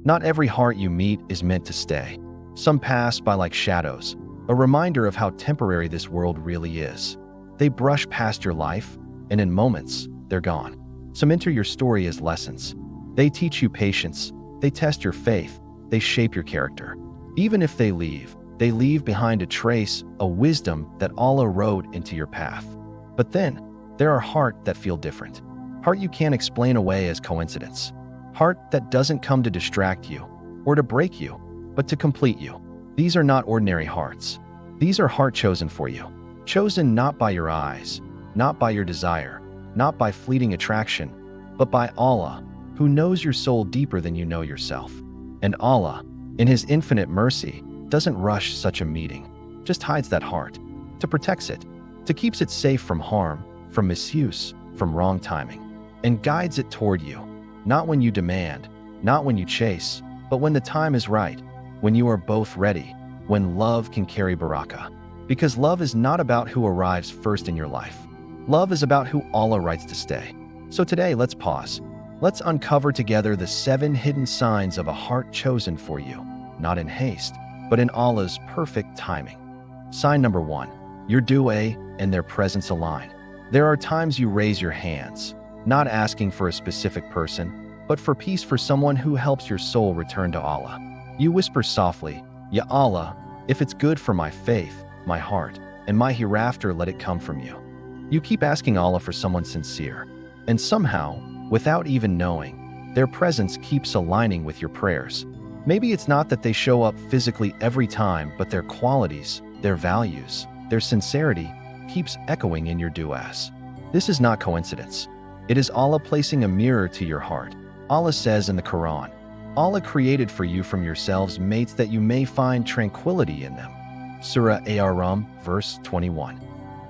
Not every heart you meet is meant to stay. Some pass by like shadows, a reminder of how temporary this world really is. They brush past your life, and in moments, they're gone. Some enter your story as lessons. They teach you patience, they test your faith, they shape your character. Even if they leave behind a trace, a wisdom that Allah wrote into your path. But then, there are hearts that feel different. Heart you can't explain away as coincidence. Heart that doesn't come to distract you or to break you, but to complete you. These are not ordinary hearts. These are hearts chosen for you. Chosen not by your eyes, not by your desire, not by fleeting attraction, but by Allah, who knows your soul deeper than you know yourself. And Allah, in His infinite mercy, doesn't rush such a meeting, just hides that heart, to protect it, to keeps it safe from harm, from misuse, from wrong timing, and guides it toward you, not when you demand, not when you chase, but when the time is right, when you are both ready, when love can carry barakah. Because love is not about who arrives first in your life. Love is about who Allah writes to stay. So today, let's pause. Let's uncover together the 7 hidden signs of a heart chosen for you, not in haste, but in Allah's perfect timing. Sign number 1, your dua and their presence align. There are times you raise your hands, not asking for a specific person, but for peace for someone who helps your soul return to Allah. You whisper softly, Ya Allah, if it's good for my faith, my heart, and my hereafter, let it come from you. You keep asking Allah for someone sincere, and somehow, without even knowing, their presence keeps aligning with your prayers. Maybe it's not that they show up physically every time, but their qualities, their values, their sincerity keeps echoing in your du'as. This is not coincidence. It is Allah placing a mirror to your heart. Allah says in the Quran, Allah created for you from yourselves mates that you may find tranquility in them. Surah Ar-Rum, verse 21.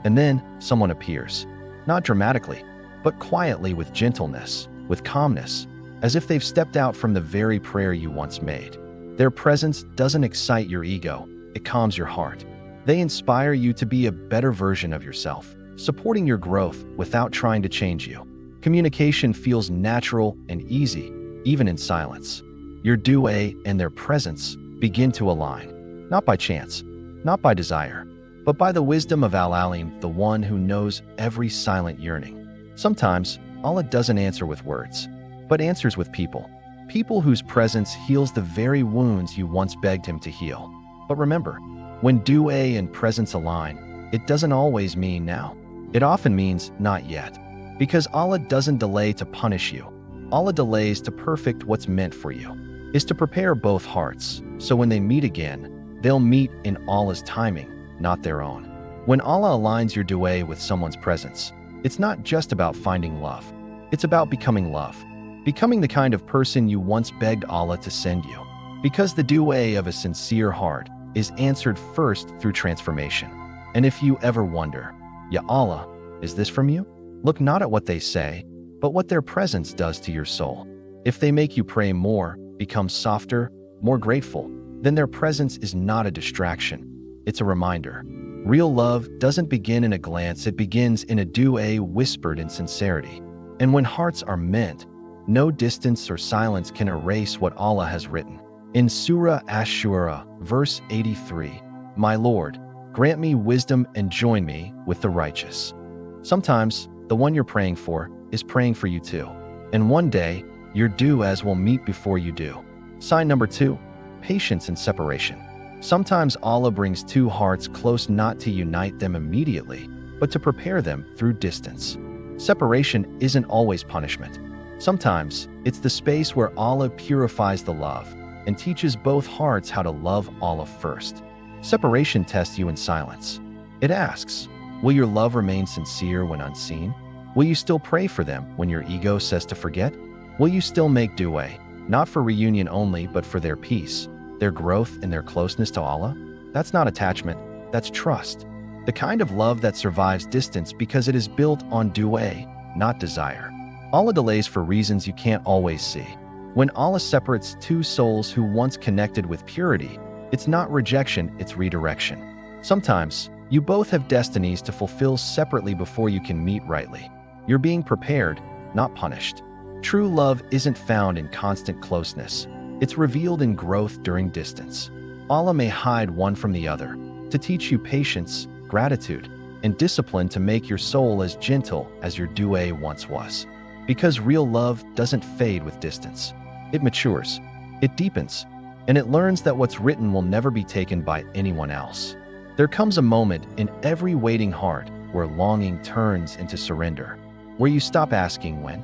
And then someone appears, not dramatically, but quietly, with gentleness, with calmness, as if they've stepped out from the very prayer you once made. Their presence doesn't excite your ego, it calms your heart. They inspire you to be a better version of yourself, supporting your growth without trying to change you. Communication feels natural and easy, even in silence. Your dua and their presence begin to align, not by chance, not by desire, but by the wisdom of Al-Alim, the one who knows every silent yearning. Sometimes, Allah doesn't answer with words, but answers with people. People whose presence heals the very wounds you once begged Him to heal. But remember, when dua and presence align, it doesn't always mean now. It often means not yet. Because Allah doesn't delay to punish you. Allah delays to perfect what's meant for you, is to prepare both hearts, so when they meet again, they'll meet in Allah's timing, not their own. When Allah aligns your dua with someone's presence, it's not just about finding love. It's about becoming love. Becoming the kind of person you once begged Allah to send you. Because the dua of a sincere heart is answered first through transformation. And if you ever wonder, Ya Allah, is this from you? Look not at what they say, but what their presence does to your soul. If they make you pray more, become softer, more grateful, then their presence is not a distraction. It's a reminder. Real love doesn't begin in a glance, it begins in a dua whispered in sincerity. And when hearts are meant, no distance or silence can erase what Allah has written. In Surah Ash-Shura, verse 83, My Lord, grant me wisdom and join me with the righteous. Sometimes, the one you're praying for is praying for you too. And one day, your du'as will meet before you do. Sign number 2, patience and separation. Sometimes Allah brings two hearts close not to unite them immediately, but to prepare them through distance. Separation isn't always punishment. Sometimes, it's the space where Allah purifies the love and teaches both hearts how to love Allah first. Separation tests you in silence. It asks, will your love remain sincere when unseen? Will you still pray for them when your ego says to forget? Will you still make dua, not for reunion only, but for their peace, their growth, and their closeness to Allah? That's not attachment, that's trust. The kind of love that survives distance because it is built on dua, not desire. Allah delays for reasons you can't always see. When Allah separates two souls who once connected with purity, it's not rejection, it's redirection. Sometimes, you both have destinies to fulfill separately before you can meet rightly. You're being prepared, not punished. True love isn't found in constant closeness. It's revealed in growth during distance. Allah may hide one from the other to teach you patience, gratitude, and discipline to make your soul as gentle as your dua once was. Because real love doesn't fade with distance. It matures, it deepens, and it learns that what's written will never be taken by anyone else. There comes a moment in every waiting heart where longing turns into surrender, where you stop asking when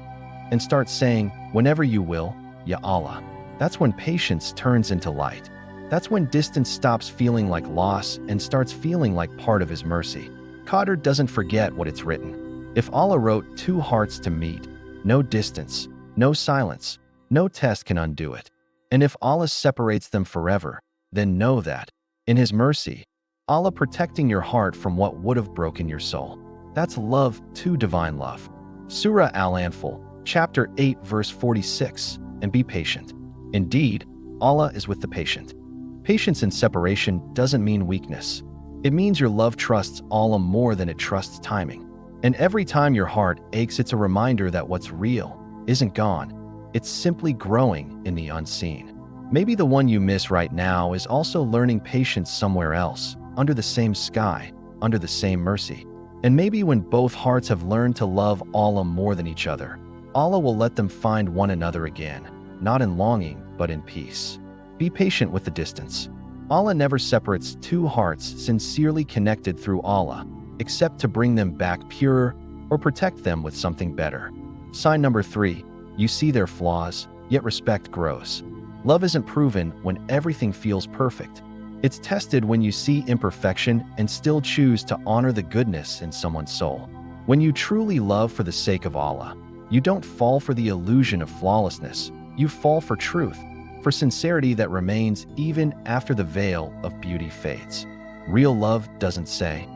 and start saying, whenever you will, Ya Allah. That's when patience turns into light. That's when distance stops feeling like loss and starts feeling like part of His mercy. Qadr doesn't forget what it's written. If Allah wrote two hearts to meet, no distance, no silence, no test can undo it. And if Allah separates them forever, then know that, in His mercy, Allah protecting your heart from what would have broken your soul. That's love to divine love. Surah Al-Anfal, chapter 8, verse 46, and be patient. Indeed, Allah is with the patient. Patience in separation doesn't mean weakness. It means your love trusts Allah more than it trusts timing. And every time your heart aches, it's a reminder that what's real isn't gone. It's simply growing in the unseen. Maybe the one you miss right now is also learning patience somewhere else, under the same sky, under the same mercy. And maybe when both hearts have learned to love Allah more than each other, Allah will let them find one another again, not in longing, but in peace. Be patient with the distance. Allah never separates two hearts sincerely connected through Allah, except to bring them back purer or protect them with something better. Sign number 3, you see their flaws, yet respect grows. Love isn't proven when everything feels perfect. It's tested when you see imperfection and still choose to honor the goodness in someone's soul. When you truly love for the sake of Allah, you don't fall for the illusion of flawlessness. You fall for truth, for sincerity that remains even after the veil of beauty fades. Real love doesn't say,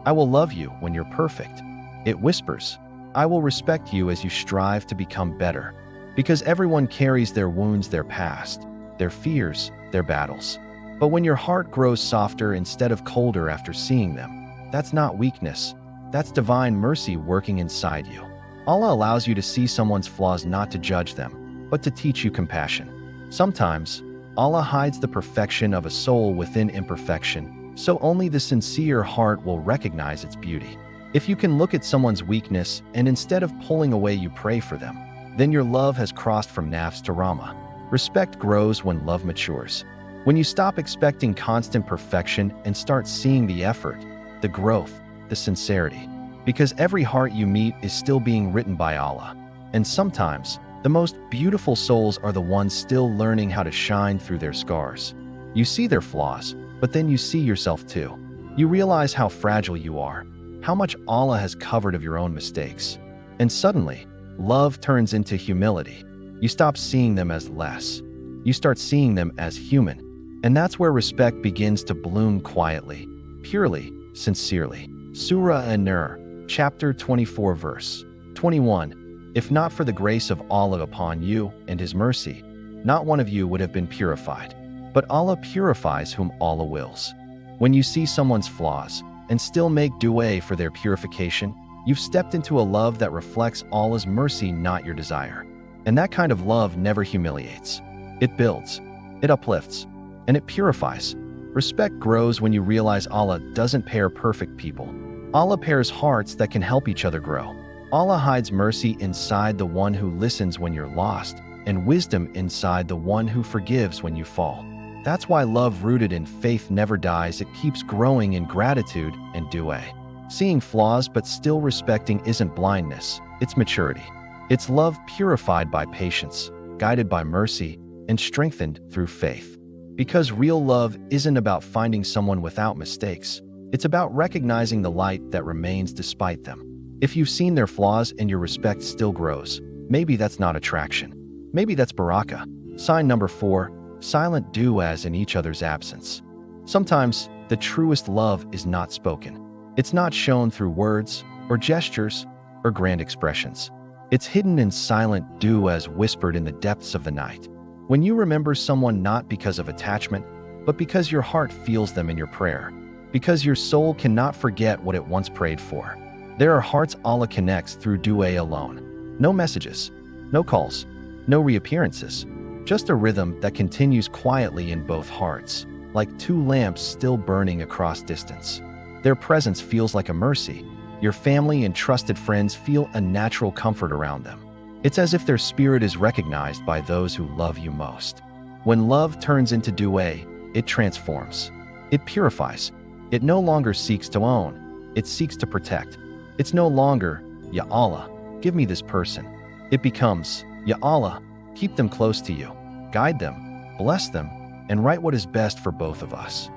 I will love you when you're perfect. It whispers, I will respect you as you strive to become better. Because everyone carries their wounds, their past, their fears, their battles. But when your heart grows softer instead of colder after seeing them, that's not weakness. That's divine mercy working inside you. Allah allows you to see someone's flaws not to judge them, but to teach you compassion. Sometimes, Allah hides the perfection of a soul within imperfection, so only the sincere heart will recognize its beauty. If you can look at someone's weakness and instead of pulling away you pray for them, then your love has crossed from nafs to Rama. Respect grows when love matures. When you stop expecting constant perfection and start seeing the effort, the growth, the sincerity. Because every heart you meet is still being written by Allah. And sometimes, the most beautiful souls are the ones still learning how to shine through their scars. You see their flaws, but then you see yourself too. You realize how fragile you are, how much Allah has covered of your own mistakes. And suddenly, love turns into humility. You stop seeing them as less. You start seeing them as human. And that's where respect begins to bloom quietly, purely, sincerely. Surah An-Nur, chapter 24, verse 21. If not for the grace of Allah upon you and His mercy, not one of you would have been purified. But Allah purifies whom Allah wills. When you see someone's flaws and still make dua for their purification, you've stepped into a love that reflects Allah's mercy, not your desire. And that kind of love never humiliates. It builds, it uplifts, and it purifies. Respect grows when you realize Allah doesn't pair perfect people. Allah pairs hearts that can help each other grow. Allah hides mercy inside the one who listens when you're lost, and wisdom inside the one who forgives when you fall. That's why love rooted in faith never dies. It keeps growing in gratitude and dua. Seeing flaws but still respecting isn't blindness, it's maturity. It's love purified by patience, guided by mercy, and strengthened through faith. Because real love isn't about finding someone without mistakes. It's about recognizing the light that remains despite them. If you've seen their flaws and your respect still grows, maybe that's not attraction. Maybe that's barakah. Sign number 4, silent duas in each other's absence. Sometimes, the truest love is not spoken. It's not shown through words, or gestures, or grand expressions. It's hidden in silent duas whispered in the depths of the night. When you remember someone not because of attachment, but because your heart feels them in your prayer. Because your soul cannot forget what it once prayed for. There are hearts Allah connects through dua alone. No messages, no calls, no reappearances. just a rhythm that continues quietly in both hearts, like two lamps still burning across distance. Their presence feels like a mercy. Your family and trusted friends feel a natural comfort around them. It's as if their spirit is recognized by those who love you most. When love turns into du'a, it transforms. It purifies. It no longer seeks to own. It seeks to protect. It's no longer, Ya Allah, give me this person. It becomes, Ya Allah, keep them close to you. Guide them, bless them, and write what is best for both of us.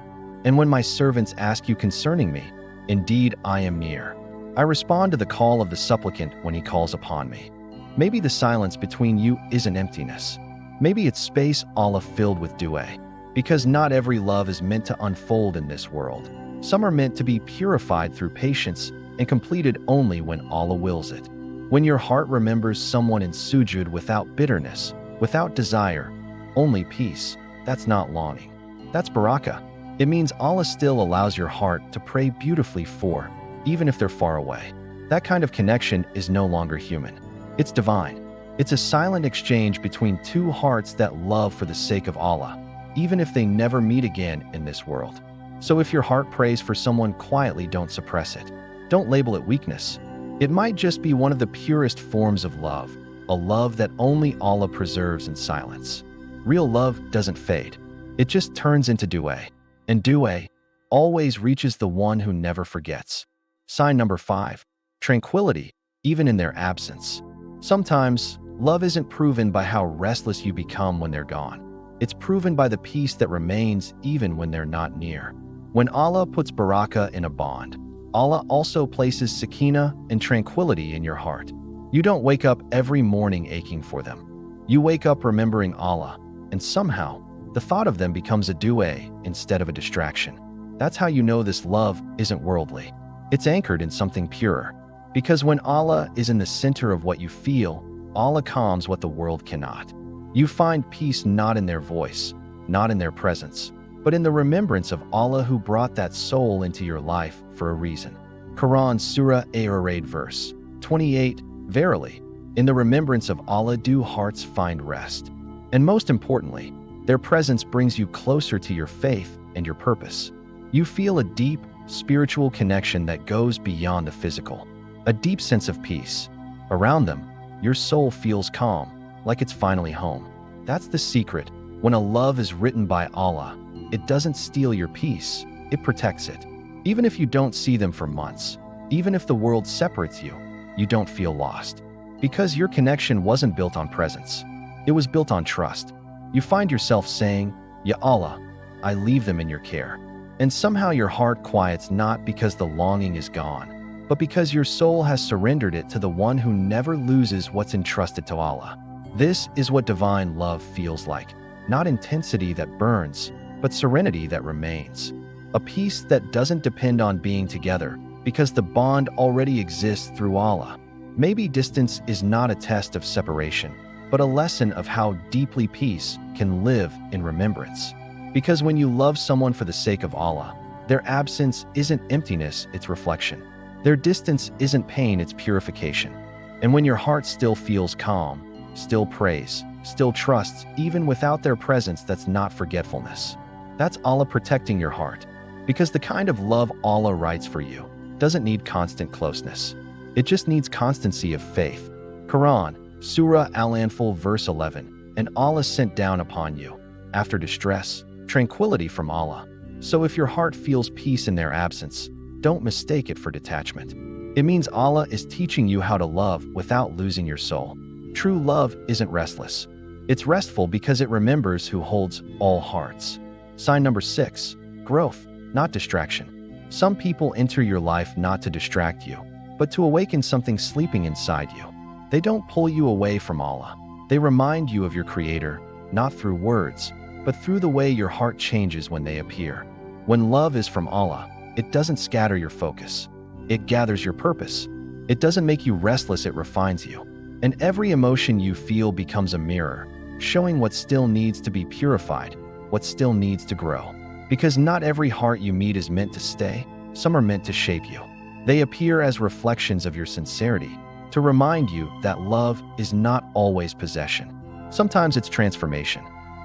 And when my servants ask you concerning me, indeed I am near. I respond to the call of the supplicant when he calls upon me. Maybe the silence between you isn't emptiness. Maybe it's space Allah filled with du'a. Because not every love is meant to unfold in this world. Some are meant to be purified through patience and completed only when Allah wills it. When your heart remembers someone in sujud without bitterness, without desire, only peace, that's not longing. That's barakah. It means Allah still allows your heart to pray beautifully for, even if they're far away. That kind of connection is no longer human. It's divine. It's a silent exchange between two hearts that love for the sake of Allah, even if they never meet again in this world. So if your heart prays for someone quietly, don't suppress it. Don't label it weakness. It might just be one of the purest forms of love, a love that only Allah preserves in silence. Real love doesn't fade. It just turns into du'a. And du'a always reaches the one who never forgets. Sign number 5, tranquility, even in their absence. Sometimes, love isn't proven by how restless you become when they're gone. It's proven by the peace that remains even when they're not near. When Allah puts barakah in a bond, Allah also places sakina and tranquility in your heart. You don't wake up every morning aching for them. You wake up remembering Allah, and somehow, the thought of them becomes a du'a instead of a distraction. That's how you know this love isn't worldly. It's anchored in something purer. Because when Allah is in the center of what you feel, Allah calms what the world cannot. You find peace not in their voice, not in their presence, but in the remembrance of Allah who brought that soul into your life for a reason. Quran Surah Ar-Raid verse 28, Verily, in the remembrance of Allah do hearts find rest. And most importantly, their presence brings you closer to your faith and your purpose. You feel a deep, spiritual connection that goes beyond the physical. A deep sense of peace. Around them, your soul feels calm, like it's finally home. That's the secret. When a love is written by Allah, it doesn't steal your peace, it protects it. Even if you don't see them for months, even if the world separates you, you don't feel lost. Because your connection wasn't built on presence. It was built on trust. You find yourself saying, Ya Allah, I leave them in your care. And somehow your heart quiets not because the longing is gone, but because your soul has surrendered it to the one who never loses what's entrusted to Allah. This is what divine love feels like. Not intensity that burns, but serenity that remains. A peace that doesn't depend on being together, because the bond already exists through Allah. Maybe distance is not a test of separation, but a lesson of how deeply peace can live in remembrance. Because when you love someone for the sake of Allah, their absence isn't emptiness, it's reflection. Their distance isn't pain, it's purification. And when your heart still feels calm, still prays, still trusts, even without their presence, that's not forgetfulness. That's Allah protecting your heart. Because the kind of love Allah writes for you doesn't need constant closeness. It just needs constancy of faith. Quran, Surah Al-Anfal, verse 11, and Allah sent down upon you, after distress, tranquility from Allah. So if your heart feels peace in their absence, don't mistake it for detachment. It means Allah is teaching you how to love without losing your soul. True love isn't restless. It's restful because it remembers who holds all hearts. Sign number 6, growth, not distraction. Some people enter your life not to distract you, but to awaken something sleeping inside you. They don't pull you away from Allah. They remind you of your Creator, not through words, but through the way your heart changes when they appear. When love is from Allah, it doesn't scatter your focus. It gathers your purpose. It doesn't make you restless, it refines you. And every emotion you feel becomes a mirror, showing what still needs to be purified, what still needs to grow. Because not every heart you meet is meant to stay, some are meant to shape you. They appear as reflections of your sincerity, to remind you that love is not always possession. Sometimes it's transformation.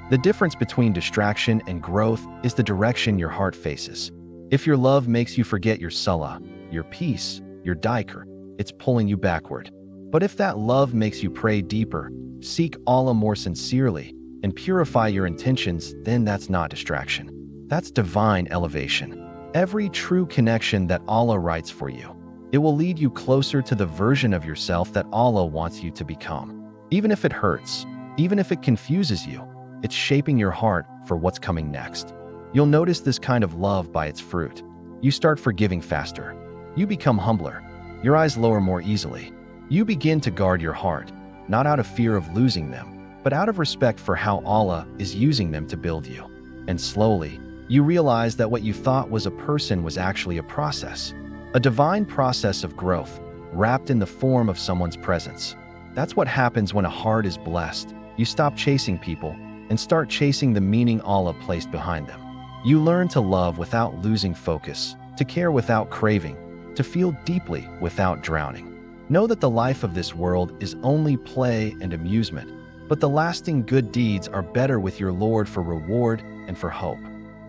The difference between distraction and growth is the direction your heart faces. If your love makes you forget your salah, your peace, your dhikr, it's pulling you backward. But if that love makes you pray deeper, seek Allah more sincerely, and purify your intentions, then that's not distraction. That's divine elevation. Every true connection that Allah writes for you, it will lead you closer to the version of yourself that Allah wants you to become. Even if it hurts, even if it confuses you, it's shaping your heart for what's coming next. You'll notice this kind of love by its fruit. You start forgiving faster. You become humbler. Your eyes lower more easily. You begin to guard your heart, not out of fear of losing them, but out of respect for how Allah is using them to build you. And slowly, you realize that what you thought was a person was actually a process, a divine process of growth, wrapped in the form of someone's presence. That's what happens when a heart is blessed. You stop chasing people and start chasing the meaning Allah placed behind them. You learn to love without losing focus, to care without craving, to feel deeply without drowning. Know that the life of this world is only play and amusement, but the lasting good deeds are better with your Lord for reward and for hope.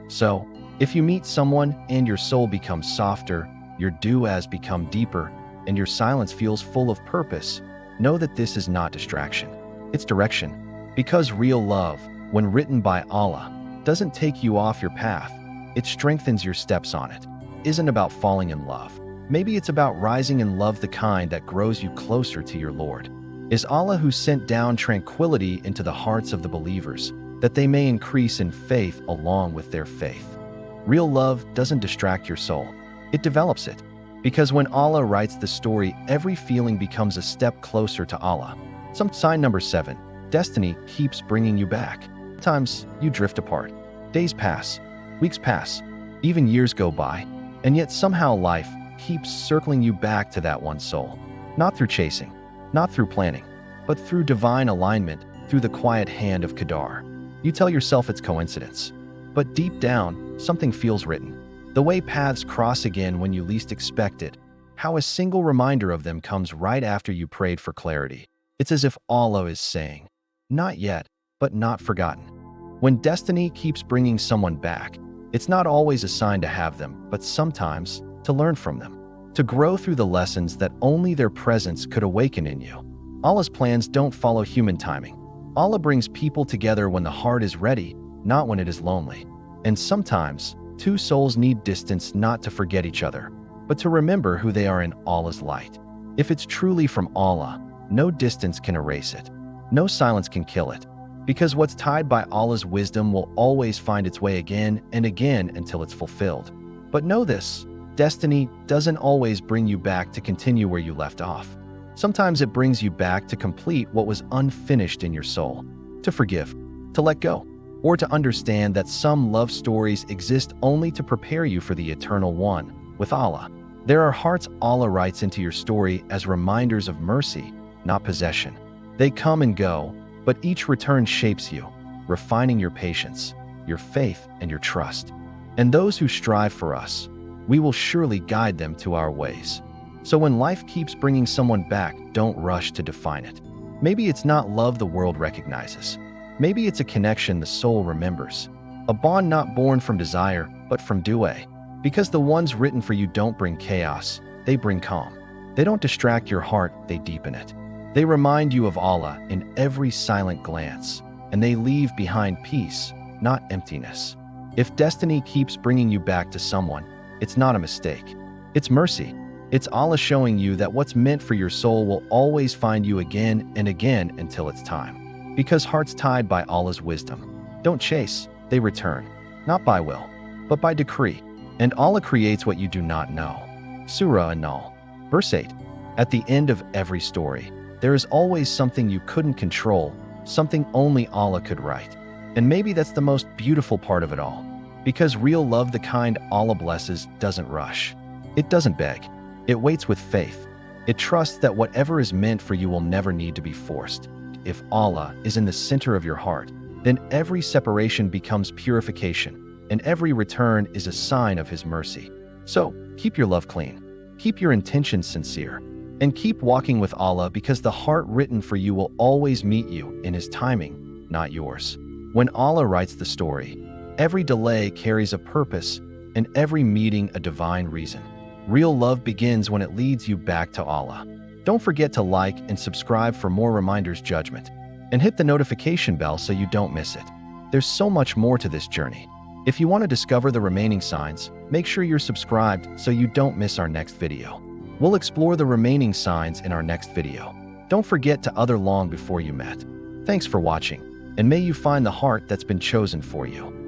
So, if you meet someone and your soul becomes softer, your du'as become deeper, and your silence feels full of purpose, know that this is not distraction. It's direction. Because real love, when written by Allah, doesn't take you off your path, it strengthens your steps on it. Isn't about falling in love. Maybe it's about rising in love, the kind that grows you closer to your Lord. Is Allah who sent down tranquility into the hearts of the believers, that they may increase in faith along with their faith. Real love doesn't distract your soul. It develops it. Because when Allah writes the story, every feeling becomes a step closer to Allah. Sign number 7. Destiny keeps bringing you back. Sometimes you drift apart. Days pass, weeks pass, even years go by, and yet somehow life keeps circling you back to that one soul. Not through chasing, not through planning, but through divine alignment, through the quiet hand of Qadar. You tell yourself it's coincidence, but deep down, something feels written. The way paths cross again when you least expect it, how a single reminder of them comes right after you prayed for clarity. It's as if Allah is saying, not yet, but not forgotten. When destiny keeps bringing someone back, it's not always a sign to have them, but sometimes to learn from them, to grow through the lessons that only their presence could awaken in you. Allah's plans don't follow human timing. Allah brings people together when the heart is ready, not when it is lonely. And sometimes, two souls need distance not to forget each other, but to remember who they are in Allah's light. If it's truly from Allah, no distance can erase it. No silence can kill it. Because what's tied by Allah's wisdom will always find its way again and again until it's fulfilled. But know this, destiny doesn't always bring you back to continue where you left off. Sometimes it brings you back to complete what was unfinished in your soul, to forgive, to let go, or to understand that some love stories exist only to prepare you for the eternal one, with Allah. There are hearts Allah writes into your story as reminders of mercy, not possession. They come and go, but each return shapes you, refining your patience, your faith, and your trust. And those who strive for us, we will surely guide them to our ways. So when life keeps bringing someone back, don't rush to define it. Maybe it's not love the world recognizes. Maybe it's a connection the soul remembers. A bond not born from desire, but from du'a. Because the ones written for you don't bring chaos, they bring calm. They don't distract your heart, they deepen it. They remind you of Allah in every silent glance, and they leave behind peace, not emptiness. If destiny keeps bringing you back to someone, it's not a mistake. It's mercy. It's Allah showing you that what's meant for your soul will always find you again and again until it's time. Because hearts tied by Allah's wisdom don't chase, they return, not by will, but by decree. And Allah creates what you do not know. Surah An-Nahl, verse 8. At the end of every story, there is always something you couldn't control, something only Allah could write. And maybe that's the most beautiful part of it all. Because real love, the kind Allah blesses, doesn't rush. It doesn't beg. It waits with faith. It trusts that whatever is meant for you will never need to be forced. If Allah is in the center of your heart, then every separation becomes purification, and every return is a sign of His mercy. So, keep your love clean. Keep your intentions sincere. And keep walking with Allah, because the heart written for you will always meet you in His timing, not yours. When Allah writes the story, every delay carries a purpose and every meeting a divine reason. Real love begins when it leads you back to Allah. Don't forget to like and subscribe for more reminders, judgment, and hit the notification bell so you don't miss it. There's so much more to this journey. If you want to discover the remaining signs, make sure you're subscribed so you don't miss our next video. We'll explore the remaining signs in our next video. Don't forget to other long before you met. Thanks for watching, and may you find the heart that's been chosen for you.